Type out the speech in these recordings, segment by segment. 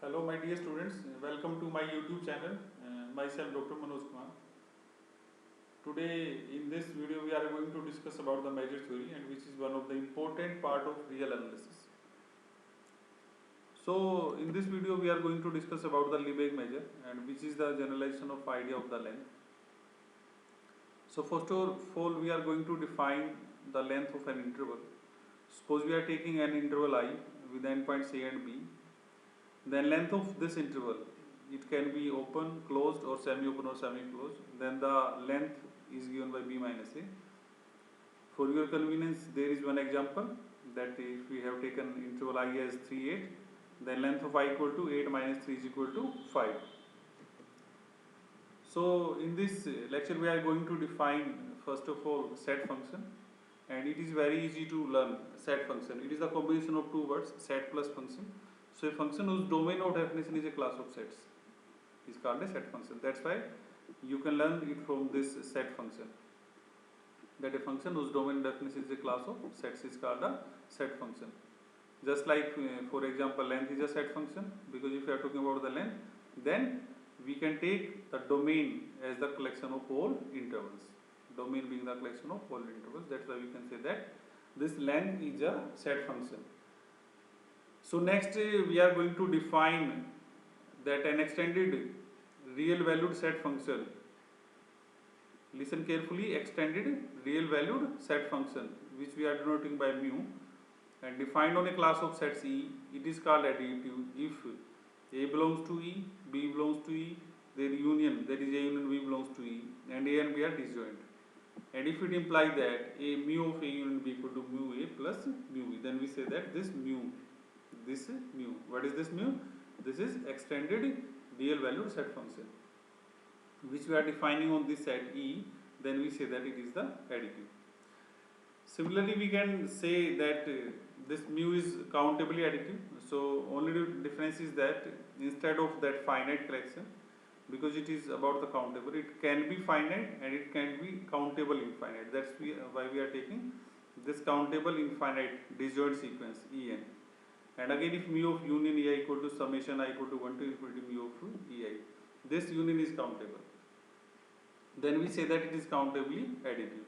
Hello my dear students, welcome to my YouTube channel. Myself Dr. Manoj Kumar. Today in this video we are going to discuss about the measure theory, and which is one of the important part of real analysis. So in this video we are going to discuss about the Lebesgue measure, and which is the generalization of idea of the length. So first of all we are going to define the length of an interval. Suppose we are taking an interval I with endpoints A and B. Then length of this interval, it can be open, closed, or semi-open or semi-closed. Then the length is given by b minus a. For your convenience, there is one example that if we have taken interval I as 3, 8, then length of I equal to 8 minus 3 is equal to 5. So in this lecture we are going to define first of all set function, and it is very easy to learn set function. It is a combination of two words, set plus function. So a function whose domain of definition is a class of sets is called a set function. That's why you can learn it from this set function, that a function whose domain definition is a class of sets is called a set function. Just like for example length is a set function, because if you are talking about the length, then we can take the domain as the collection of all intervals, domain being the collection of all intervals. That's why we can say that this length is a set function. So next we are going to define that an extended real valued set function, listen carefully, extended real valued set function, which we are denoting by mu, and defined on a class of sets E, it is called additive if A belongs to E, B belongs to E, their union, that is A union B belongs to E, and A and B are disjoint. And if it implies that a mu of A union B equal to mu A plus mu B, then we say that this mu. What is this mu? This is extended real valued set function, which we are defining on this set E. Then we say that it is the additive. Similarly, we can say that this mu is countably additive. So only difference is that instead of that finite collection, because it is about the countable, it can be finite and it can be countable infinite. That's why we are taking this countable infinite disjoint sequence En. And again, if mu of union Ei equal to summation I equal to 1 to infinity mu of Ei, this union is countable, then we say that it is countably additive.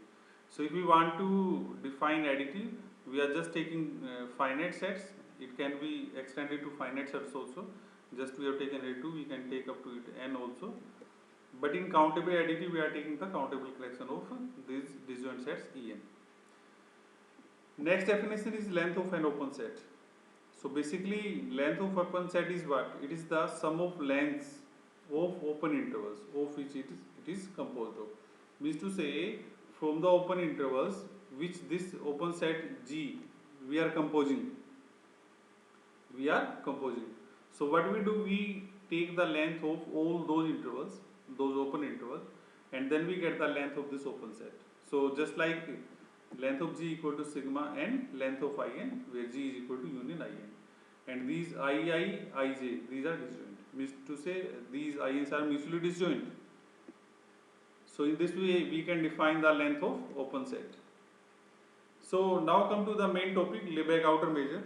So if we want to define additive, we are just taking finite sets. It can be extended to finite sets also. Just we have taken A2, we can take up to it n also. But in countable additive, we are taking the countable collection of these disjoint sets En. Next definition is length of an open set. So basically length of open set is what? It is the sum of lengths of open intervals of which it is composed of. Means to say, from the open intervals which this open set G we are composing. So what we do, we take the length of all those intervals, those open intervals, and then we get the length of this open set. So just like length of G equal to sigma n length of In, where G is equal to union In, and these II, Ij, these are disjoint. Means to say these Ins are mutually disjoint. So in this way we can define the length of open set. So now come to the main topic, Lebesgue outer measure.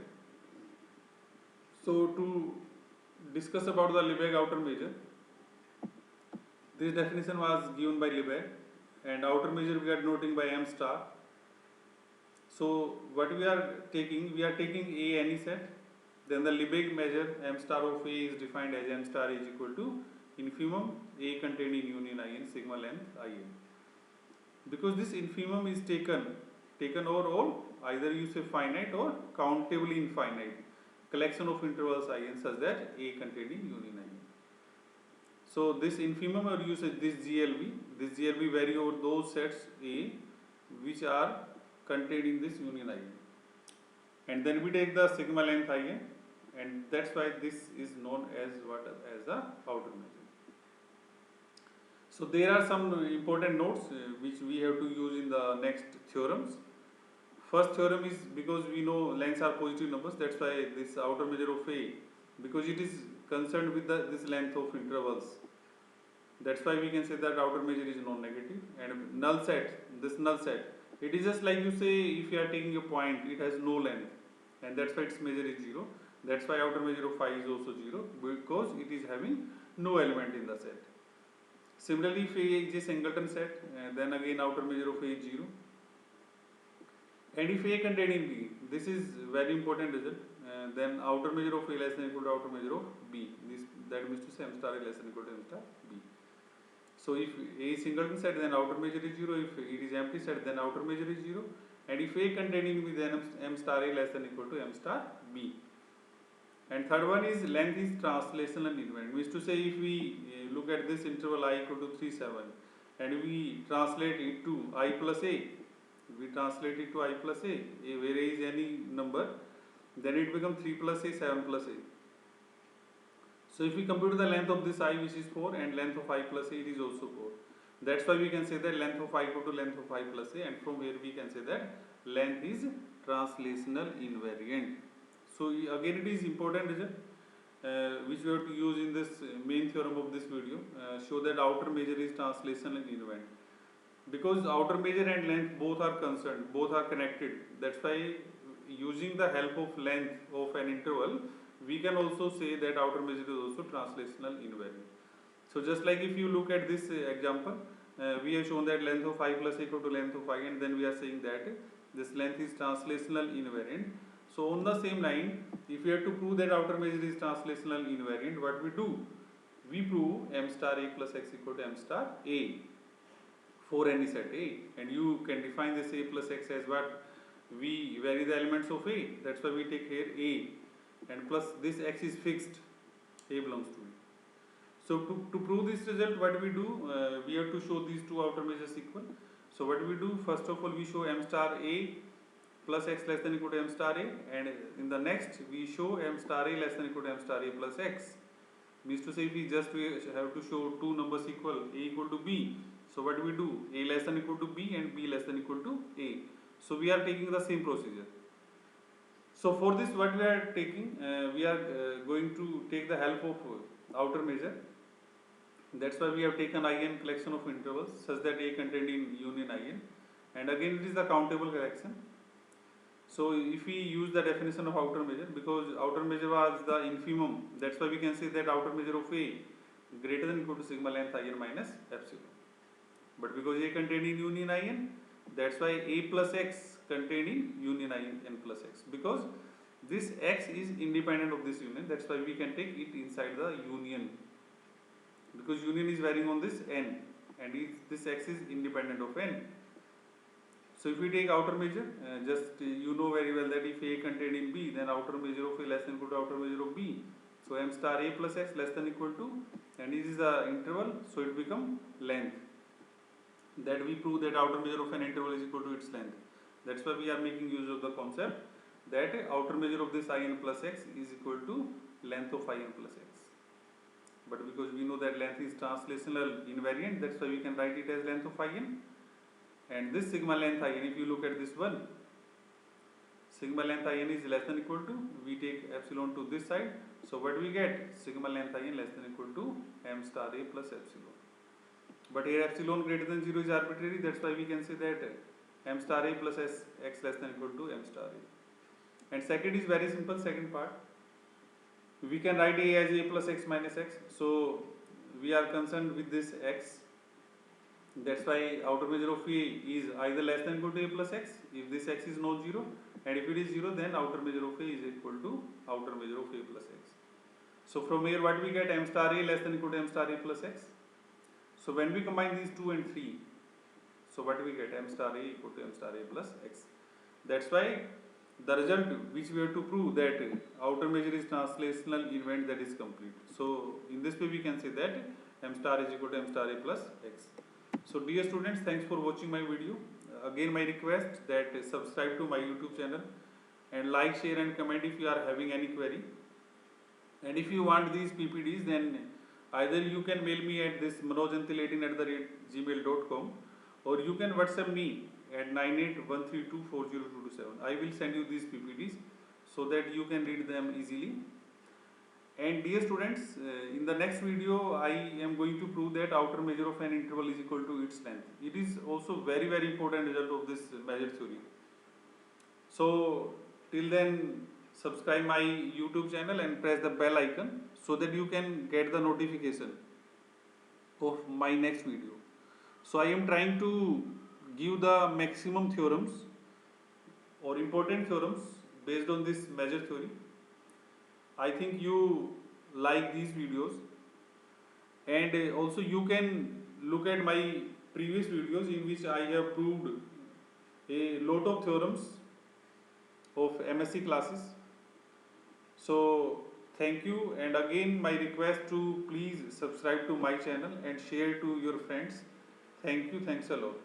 So to discuss about the Lebesgue outer measure, this definition was given by Lebesgue, and outer measure we are denoting by M star. So what we are taking A any set, then the Lebesgue measure M star of A is defined as M star is equal to infimum A contained in union In sigma length In. Because this infimum is taken over all, either you say finite or countably infinite collection of intervals In such that A contained in union In. So this infimum, or you say this GLV vary over those sets A which are contained in this union In, and then we take the sigma length In, and that's why this is known as what? As the outer measure. So there are some important notes which we have to use in the next theorems. First theorem is, because we know lengths are positive numbers, that's why this outer measure of A, because it is concerned with this length of intervals, that's why we can say that outer measure is non-negative. And null set, this null set, it is just like you say if you are taking a point, it has no length, and that's why its measure is 0. That's why outer measure of phi is also 0, because it is having no element in the set. Similarly, if A is a singleton set, then again outer measure of A is 0. And if A containing B, this is very important result, then outer measure of A less than equal to outer measure of B. That means to say M star A less than equal to M star B. So if A is singleton set, then outer measure is 0. If it is empty set, then outer measure is 0. And if A containing B, then M star A less than equal to M star B. And third one is length is translational invariant. Means to say, if we look at this interval I equal to 3, 7, and we translate it to I plus A, where A is any number, then it becomes 3 plus A, 7 plus A. So if we compute the length of this I, which is 4, and length of I plus A, it is also 4. That's why we can say that length of I equal to length of I plus A, and from here we can say that length is translational invariant. So again, it is important result which we have to use in this main theorem of this video. Show that outer measure is translational invariant, because outer measure and length both are concerned, both are connected. That's why using the help of length of an interval, we can also say that outer measure is also translational invariant. So just like if you look at this example, we have shown that length of I plus equal to length of I, and then we are saying that this length is translational invariant. So on the same line, if we have to prove that outer measure is translational invariant, what we do? We prove M star A plus X equal to M star A for any set A, and you can define this A plus X as what? We vary the elements of A. That's why we take here A, and plus this X is fixed, A belongs to A. So to prove this result, what we do? We have to show these two outer measures equal. So what we do? First of all, we show M star A plus X less than equal to M star A, and in the next we show M star A less than equal to M star A plus X. Means to say, we have to show two numbers equal, A equal to B. So what do we do? A less than equal to B and B less than equal to A. So we are taking the same procedure. So for this, what we are taking, we are going to take the help of outer measure. That's why we have taken IN collection of intervals such that A contained in union IN, and again it is the countable collection. So if we use the definition of outer measure, because outer measure was the infimum, that's why we can say that outer measure of A greater than equal to sigma length IN minus epsilon. But because A contained in union IN, that's why A plus X contained in union IN plus X, because this X is independent of this union. That's why we can take it inside the union, because union is varying on this N, and this X is independent of N. So if we take outer measure, you know very well that if A contained in B, then outer measure of A less than equal to outer measure of B. So M star A plus X less than equal to, and this is the interval, so it becomes length. That we prove that outer measure of an interval is equal to its length. That's why we are making use of the concept that outer measure of this IN plus X is equal to length of IN plus X. But because we know that length is translational invariant, that's why we can write it as length of IN. And this sigma length IN, if you look at this one, sigma length IN is less than equal to, we take epsilon to this side. So what we get? Sigma length IN less than equal to M star A plus epsilon. But here epsilon greater than 0 is arbitrary, that's why we can say that M star A plus X less than equal to M star A. And second is very simple, second part. We can write A as A plus X minus X. So we are concerned with this X. That's why outer measure of A is either less than equal to A plus X if this X is not 0, and if it is 0, then outer measure of A is equal to outer measure of A plus X. So from here what we get? M star A less than equal to M star A plus X. So when we combine these 2 and 3, so what we get? M star A equal to M star A plus X. That's why the result which we have to prove, that outer measure is translational invariant, that is complete. So in this way we can say that M star is equal to M star A plus X. So dear students, thanks for watching my video. Again my request that subscribe to my YouTube channel and like, share and comment if you are having any query. And if you want these PPDs, then either you can mail me at this manojanthilatin@gmail.com, or you can WhatsApp me at 9813240227. I will send you these PPDs so that you can read them easily. And dear students, in the next video I am going to prove that outer measure of an interval is equal to its length. It is also very, very important result of this measure theory. So till then, subscribe my YouTube channel and press the bell icon so that you can get the notification of my next video. So I am trying to give the maximum theorems or important theorems based on this major theory. I think you like these videos, and also you can look at my previous videos in which I have proved a lot of theorems of MSc classes. So thank you, and again my request to please subscribe to my channel and share to your friends. Thank you, thanks a lot.